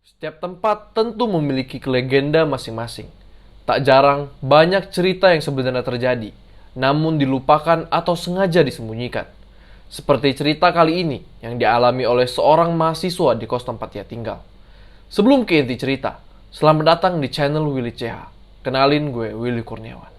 Setiap tempat tentu memiliki legenda masing-masing. Tak jarang banyak cerita yang sebenarnya terjadi, namun dilupakan atau sengaja disembunyikan. Seperti cerita kali ini yang dialami oleh seorang mahasiswa di kos tempat ia tinggal. Sebelum ke inti cerita, selamat datang di channel Willy CH. Kenalin, gue Willy Kurniawan.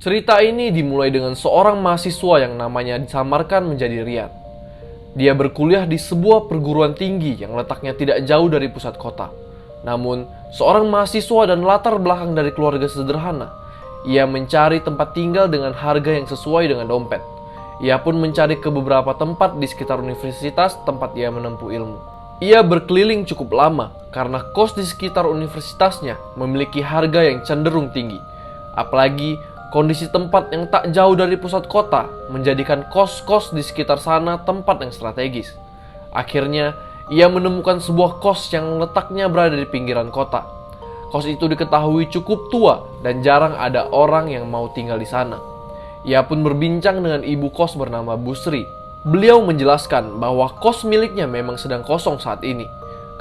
Cerita ini dimulai dengan seorang mahasiswa yang namanya disamarkan menjadi Rian. Dia berkuliah di sebuah perguruan tinggi yang letaknya tidak jauh dari pusat kota. Namun, seorang mahasiswa dan latar belakang dari keluarga sederhana, ia mencari tempat tinggal dengan harga yang sesuai dengan dompet. Ia pun mencari ke beberapa tempat di sekitar universitas tempat ia menempuh ilmu. Ia berkeliling cukup lama karena kos di sekitar universitasnya memiliki harga yang cenderung tinggi. Apalagi kondisi tempat yang tak jauh dari pusat kota menjadikan kos-kos di sekitar sana tempat yang strategis. Akhirnya, ia menemukan sebuah kos yang letaknya berada di pinggiran kota. Kos itu diketahui cukup tua dan jarang ada orang yang mau tinggal di sana. Ia pun berbincang dengan ibu kos bernama Bu Sri. Beliau menjelaskan bahwa kos miliknya memang sedang kosong saat ini,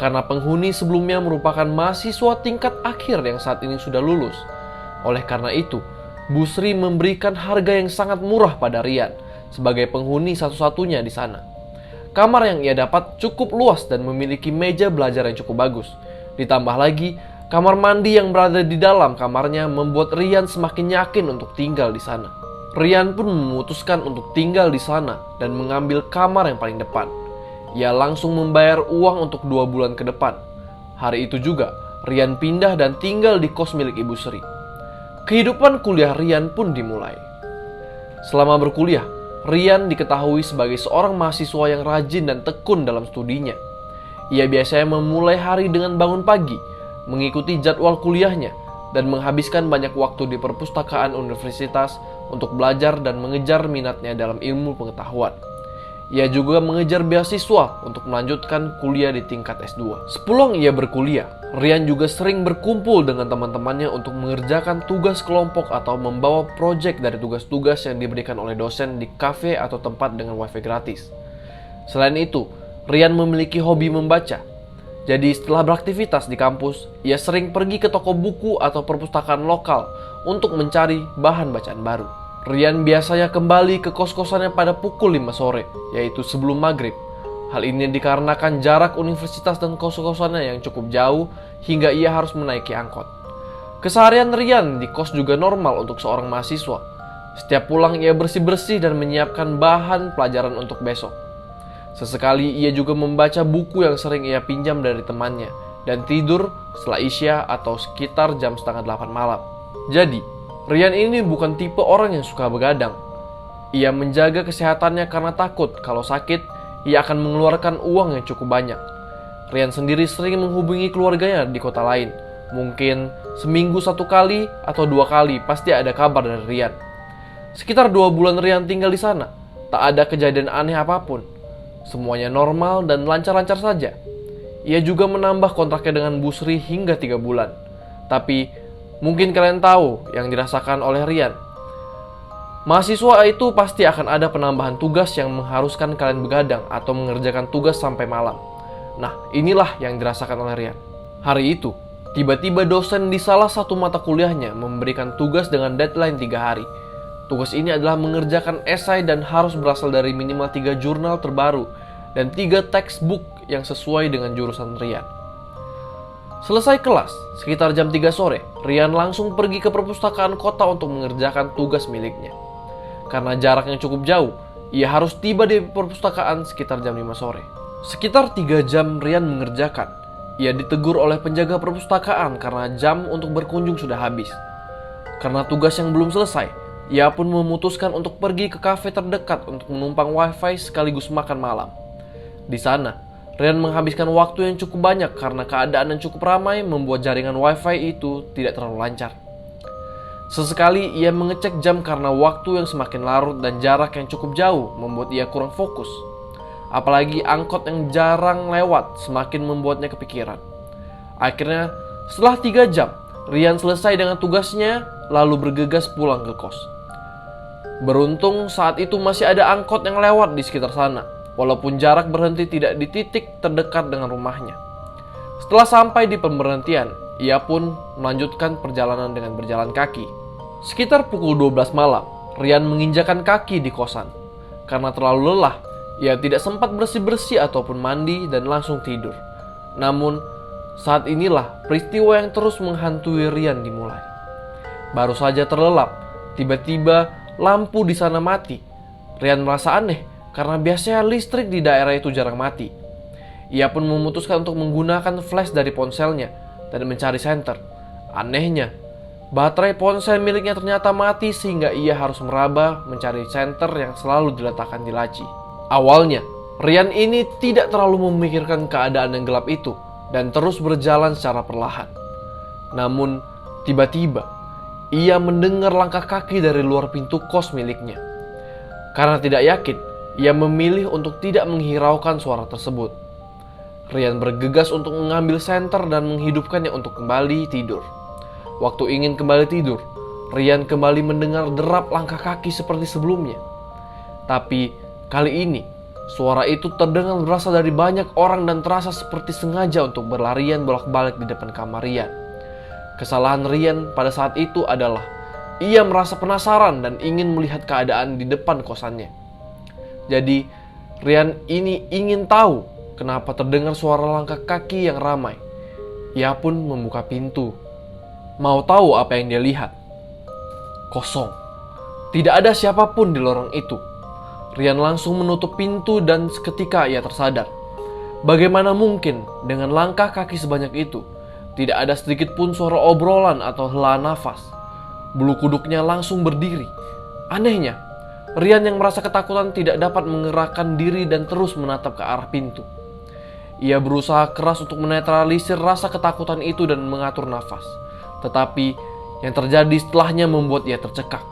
karena penghuni sebelumnya merupakan mahasiswa tingkat akhir yang saat ini sudah lulus. Oleh karena itu, Bu Sri memberikan harga yang sangat murah pada Rian sebagai penghuni satu-satunya di sana. Kamar yang ia dapat cukup luas dan memiliki meja belajar yang cukup bagus. Ditambah lagi, kamar mandi yang berada di dalam kamarnya membuat Rian semakin yakin untuk tinggal di sana. Rian pun memutuskan untuk tinggal di sana dan mengambil kamar yang paling depan. Ia langsung membayar uang untuk 2 bulan ke depan. Hari itu juga, Rian pindah dan tinggal di kos milik Ibu Sri. Kehidupan kuliah Rian pun dimulai. Selama berkuliah, Rian diketahui sebagai seorang mahasiswa yang rajin dan tekun dalam studinya. Ia biasanya memulai hari dengan bangun pagi, mengikuti jadwal kuliahnya, dan menghabiskan banyak waktu di perpustakaan universitas untuk belajar dan mengejar minatnya dalam ilmu pengetahuan. Ia juga mengejar beasiswa untuk melanjutkan kuliah di tingkat S2. Sepulang ia berkuliah, Rian juga sering berkumpul dengan teman-temannya untuk mengerjakan tugas kelompok atau membawa proyek dari tugas-tugas yang diberikan oleh dosen di kafe atau tempat dengan wifi gratis. Selain itu, Rian memiliki hobi membaca. Jadi setelah beraktivitas di kampus, ia sering pergi ke toko buku atau perpustakaan lokal untuk mencari bahan bacaan baru. Rian biasanya kembali ke kos-kosannya pada pukul 5 sore, yaitu sebelum maghrib. Hal ini dikarenakan jarak universitas dan kos-kosannya yang cukup jauh hingga ia harus menaiki angkot. Keseharian Rian di kos juga normal untuk seorang mahasiswa. Setiap pulang ia bersih-bersih dan menyiapkan bahan pelajaran untuk besok. Sesekali ia juga membaca buku yang sering ia pinjam dari temannya dan tidur setelah isya atau sekitar jam setengah 8 malam. Jadi, Rian ini bukan tipe orang yang suka begadang. Ia menjaga kesehatannya karena takut kalau sakit, ia akan mengeluarkan uang yang cukup banyak. Rian sendiri sering menghubungi keluarganya di kota lain. Mungkin seminggu 1 kali atau 2 kali pasti ada kabar dari Rian. Sekitar 2 bulan Rian tinggal di sana. Tak ada kejadian aneh apapun. Semuanya normal dan lancar-lancar saja. Ia juga menambah kontraknya dengan Bu Sri hingga 3 bulan. Tapi mungkin kalian tahu yang dirasakan oleh Rian. Mahasiswa itu pasti akan ada penambahan tugas yang mengharuskan kalian begadang atau mengerjakan tugas sampai malam. Nah, inilah yang dirasakan oleh Rian. Hari itu, tiba-tiba dosen di salah satu mata kuliahnya memberikan tugas dengan deadline 3 hari. Tugas ini adalah mengerjakan esai dan harus berasal dari minimal 3 jurnal terbaru dan 3 textbook yang sesuai dengan jurusan Rian. Selesai kelas, sekitar jam 3 sore, Rian langsung pergi ke perpustakaan kota untuk mengerjakan tugas miliknya. Karena jaraknya cukup jauh, ia harus tiba di perpustakaan sekitar jam 5 sore. Sekitar 3 jam Rian mengerjakan. Ia ditegur oleh penjaga perpustakaan karena jam untuk berkunjung sudah habis. Karena tugas yang belum selesai, ia pun memutuskan untuk pergi ke kafe terdekat untuk menumpang wifi sekaligus makan malam. Di sana, Rian menghabiskan waktu yang cukup banyak karena keadaan yang cukup ramai membuat jaringan wifi itu tidak terlalu lancar. Sesekali ia mengecek jam karena waktu yang semakin larut dan jarak yang cukup jauh membuat ia kurang fokus. Apalagi angkot yang jarang lewat semakin membuatnya kepikiran. Akhirnya, setelah 3 jam, Rian selesai dengan tugasnya lalu bergegas pulang ke kos. Beruntung saat itu masih ada angkot yang lewat di sekitar sana, walaupun jarak berhenti tidak di titik terdekat dengan rumahnya. Setelah sampai di pemberhentian, ia pun melanjutkan perjalanan dengan berjalan kaki. Sekitar pukul 12 malam, Rian menginjakan kaki di kosan. Karena terlalu lelah, ia tidak sempat bersih-bersih ataupun mandi dan langsung tidur. Namun, saat inilah peristiwa yang terus menghantui Rian dimulai. Baru saja terlelap, tiba-tiba lampu di sana mati. Rian merasa aneh karena biasanya listrik di daerah itu jarang mati. Ia pun memutuskan untuk menggunakan flash dari ponselnya dan mencari senter. Anehnya, baterai ponsel miliknya ternyata mati sehingga ia harus meraba mencari senter yang selalu diletakkan di laci. Awalnya, Rian ini tidak terlalu memikirkan keadaan yang gelap itu dan terus berjalan secara perlahan. Namun, tiba-tiba ia mendengar langkah kaki dari luar pintu kos miliknya. Karena tidak yakin, ia memilih untuk tidak menghiraukan suara tersebut. Rian bergegas untuk mengambil senter dan menghidupkannya untuk kembali tidur. Waktu ingin kembali tidur, Rian kembali mendengar derap langkah kaki seperti sebelumnya. Tapi kali ini, suara itu terdengar berasal dari banyak orang dan terasa seperti sengaja untuk berlarian bolak-balik di depan kamar Rian. Kesalahan Rian pada saat itu adalah ia merasa penasaran dan ingin melihat keadaan di depan kosannya. Jadi, Rian ini ingin tahu kenapa terdengar suara langkah kaki yang ramai. Ia pun membuka pintu. Mau tahu apa yang dia lihat? Kosong. Tidak ada siapapun di lorong itu. Rian langsung menutup pintu dan seketika ia tersadar. Bagaimana mungkin dengan langkah kaki sebanyak itu tidak ada sedikit pun suara obrolan atau hela nafas? Bulu kuduknya langsung berdiri. Anehnya, Rian yang merasa ketakutan tidak dapat menggerakkan diri dan terus menatap ke arah pintu. Ia berusaha keras untuk menetralisir rasa ketakutan itu dan mengatur nafas. Tetapi yang terjadi setelahnya membuat ia tercekak.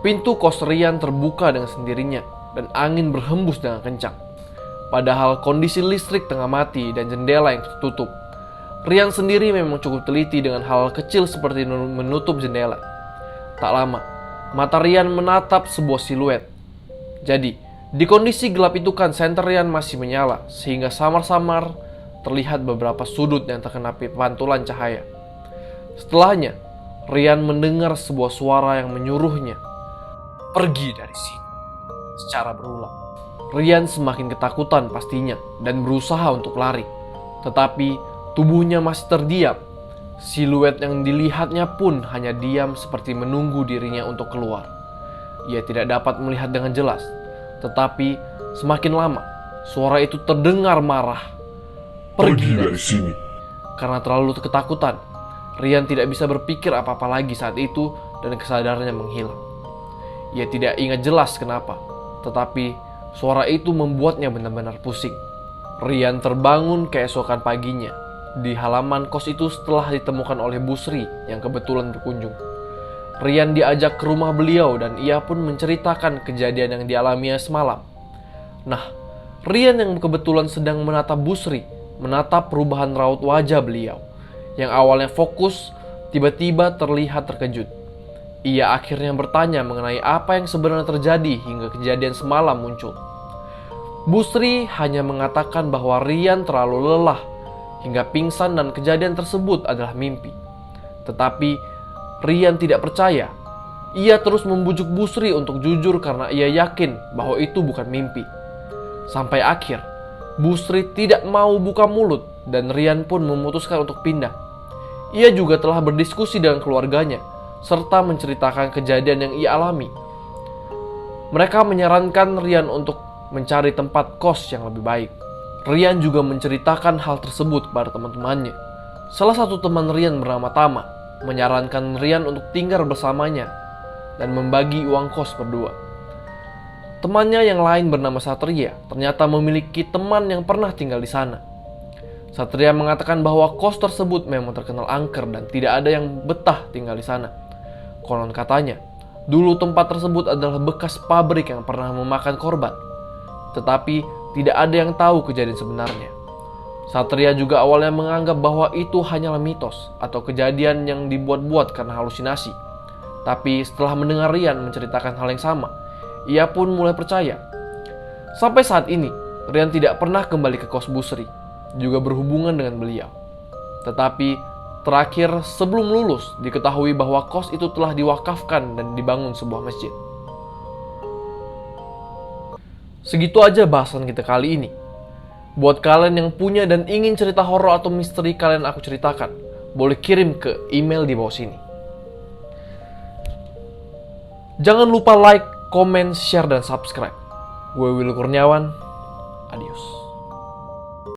Pintu kos Rian terbuka dengan sendirinya dan angin berhembus dengan kencang. Padahal kondisi listrik tengah mati dan jendela yang tertutup. Rian sendiri memang cukup teliti dengan hal kecil seperti menutup jendela. Tak lama, mata Rian menatap sebuah siluet. Jadi, di kondisi gelap itu kan senter Rian masih menyala, sehingga samar-samar terlihat beberapa sudut yang terkena pantulan cahaya. Setelahnya, Rian mendengar sebuah suara yang menyuruhnya, "Pergi dari sini," secara berulang. Rian semakin ketakutan pastinya dan berusaha untuk lari. Tetapi tubuhnya masih terdiam. Siluet yang dilihatnya pun hanya diam seperti menunggu dirinya untuk keluar. Ia tidak dapat melihat dengan jelas. Tetapi semakin lama, suara itu terdengar marah. "Pergi dari sini." Karena terlalu ketakutan, Rian tidak bisa berpikir apa-apa lagi saat itu dan kesadarannya menghilang. Ia tidak ingat jelas kenapa, tetapi suara itu membuatnya benar-benar pusing. Rian terbangun keesokan paginya di halaman kos itu setelah ditemukan oleh Busri yang kebetulan berkunjung. Rian diajak ke rumah beliau dan ia pun menceritakan kejadian yang dialaminya semalam. Nah, Rian yang kebetulan sedang menatap Busri, menatap perubahan raut wajah beliau. Yang awalnya fokus, tiba-tiba terlihat terkejut. Ia akhirnya bertanya mengenai apa yang sebenarnya terjadi hingga kejadian semalam muncul. Busri hanya mengatakan bahwa Rian terlalu lelah hingga pingsan dan kejadian tersebut adalah mimpi. Tetapi Rian tidak percaya. Ia terus membujuk Busri untuk jujur karena ia yakin bahwa itu bukan mimpi. Sampai akhir, Busri tidak mau buka mulut dan Rian pun memutuskan untuk pindah. Ia juga telah berdiskusi dengan keluarganya serta menceritakan kejadian yang ia alami. Mereka menyarankan Rian untuk mencari tempat kos yang lebih baik. Rian juga menceritakan hal tersebut kepada teman-temannya. Salah satu teman Rian bernama Tama menyarankan Rian untuk tinggal bersamanya dan membagi uang kos berdua. Temannya yang lain bernama Satria ternyata memiliki teman yang pernah tinggal di sana. Satria mengatakan bahwa kos tersebut memang terkenal angker dan tidak ada yang betah tinggal di sana. Konon katanya, dulu tempat tersebut adalah bekas pabrik yang pernah memakan korban. Tetapi tidak ada yang tahu kejadian sebenarnya. Satria juga awalnya menganggap bahwa itu hanyalah mitos atau kejadian yang dibuat-buat karena halusinasi. Tapi setelah mendengar Rian menceritakan hal yang sama, ia pun mulai percaya. Sampai saat ini, Rian tidak pernah kembali ke kos Bu Sri, juga berhubungan dengan beliau. Tetapi terakhir sebelum lulus diketahui bahwa kos itu telah diwakafkan dan dibangun sebuah masjid. Segitu aja bahasan kita kali ini. Buat kalian yang punya dan ingin cerita horor atau misteri kalian aku ceritakan, boleh kirim ke email di bawah sini. Jangan lupa like, comment, share, dan subscribe. Gue Willy Kurniawan. Adios.